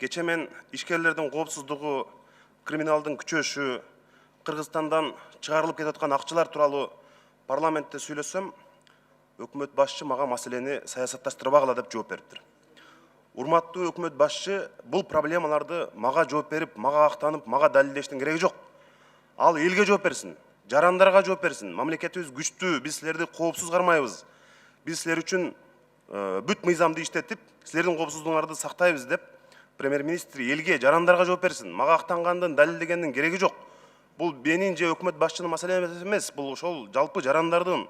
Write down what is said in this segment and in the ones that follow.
Кече мен ишкерлердин коопсуздугу, криминалдын күчөшү, Кыргызстандан чыгарылып кетип аткан акчалар тууралуу парламентте сүйлөсөм, өкмөт башчы мага маселени саясатташтырбагыла деп жооп бериптир. Урматтуу өкмөт башчы, бул проблемаларды мага жооп берип, мага актанып, мага далилдештин кереги жок. Ал элге жооп берсин, жарандарга жооп берсин. Мамлекетибиз күчтүү, биз силерди коопсуз кармайбыз. Биз силер үчүн бүт мыйзамды иштетип, силердин коопсуздугуңарды сактайбыз деп премьер-министр элге, жарандарга жооп берсин. Мага актангандын, далилдегендин кереги жок. Бул менин же өкмөт башчынын маселеси эмес, бул ошол жалпы жарандардын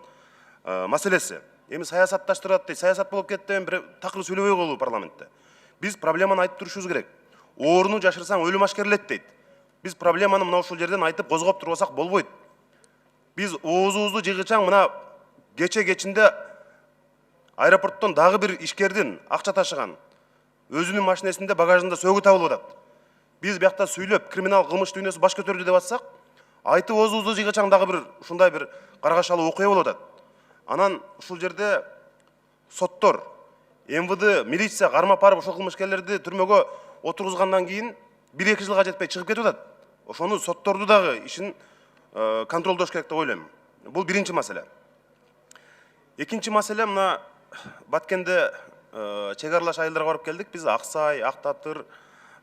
маселеси. Эми саясатташтырат дейт, саясат болуп кетти деп бир такыр сүйлөбөй коелу парламентте. Биз проблеманы айтып турушубуз керек. Ооруну жашырсаң өлүм ашкерелет дейт. Биз проблеманы мына ушул жерден айтып козгоп турбасак болбойт. Биз оозубузду жыгычаң мына кечинде аэропорттон дагы бир ишкердин акча ташыган өзүнүн машинесинде багажында сөгү табылып атат. Биз биякта сүйлөп криминал кылмыш дүйнөсү баш көтөрдү деп атсак, айтып оозубузду жыгычаң дагы бир ушундай бир каргашалуу окуя болуп атат. Анан ушул жерде соттор, МВД, милиция кармап барып ошол кылмышкерлерди түрмөгө отургузгандан кийин 1-2 жылга жетпей чыгып кетип атат. Ошону сотторду дагы ишин контролдош керек деп ойлойм. Бул биринчи маселе. Экинчи маселе мына Баткенде чек аралаш айылдарга барып келдик. Биз Аксай, Актатыр,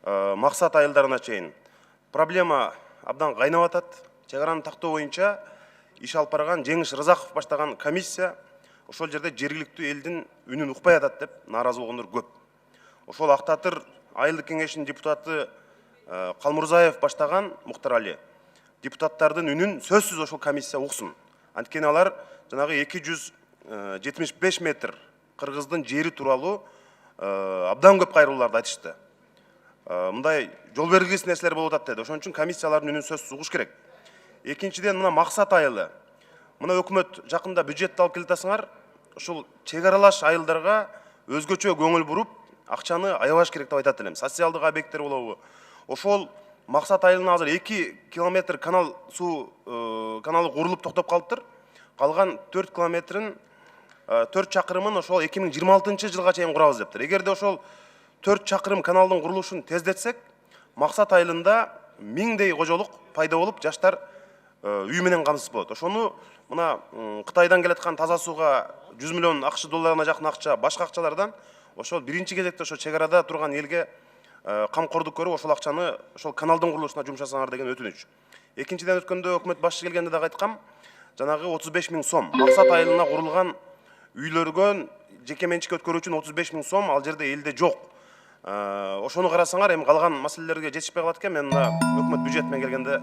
Максат айылдарына чейин проблема абдан кайнап атат. Чек араны тактоо боюнча иш алып барган Жеңиш Рызаков баштаган комиссия ошол жерде жергиликтүү элдин үнүн укпай атат деп нааразы болгондор көп. Ошол Актатыр айылдык кеңешинин депутаты Калмурзаев баштаган Муктар Али депутаттардын үнүн сөзсүз ошол комиссия уксун. Анткени алар жанагы 275 метр кыргыздын жери тууралуу абдан көп кайрылууларды айтышты. Мындай жол бергилис нерселер болуп атат деди. Ошон үчүн комиссиялардын үнүн сөзсүз угуш керек. Экинчиден мына Максат айылы. Мына өкмөт жакында бюджетти алып келатасыңар. Ушул чек аралаш айылдарга өзгөчө көңүл буруп, акчаны аябаш керек деп айтат элем. Социалдык объекттер болобу? Ошол Максат айылына азыр 2 километр канал суу каналы курулуп токтоп калыптыр. Калган 4 километрин 4 чакырымын ошол 2026 жылга чейин курабыз дептир. Эгерде ошол 4 чакырым каналдын курулушун тездетсек, Максат айылында 1000дей кожолук пайда болуп, жаштар үй менен камсыз болот. Ошону мына Кытайдан келаткан таза сууга 100 миллион акш долларына жакын акча, башка акчалардан ошол биринчи кезекте ошол чек арада турган элге камкордук көрүп, ошол акчаны ошол каналдын курулушуна жумшасаңар деген өтүнүч. Экинчиден өткөндө өкмөт башчы келгенде дагы айткам, жанагы 35 000 сом Максат айылына курулган үйлөргө жеке менчикке өткөрүү үчүн 35 000 сом ал жерде элде жок. Ошону карасаңар, эми калган маселелерге жетишпей калат экен. Мен мына өкмөт бюджет менен келгенде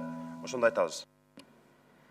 ошондо айтабыз.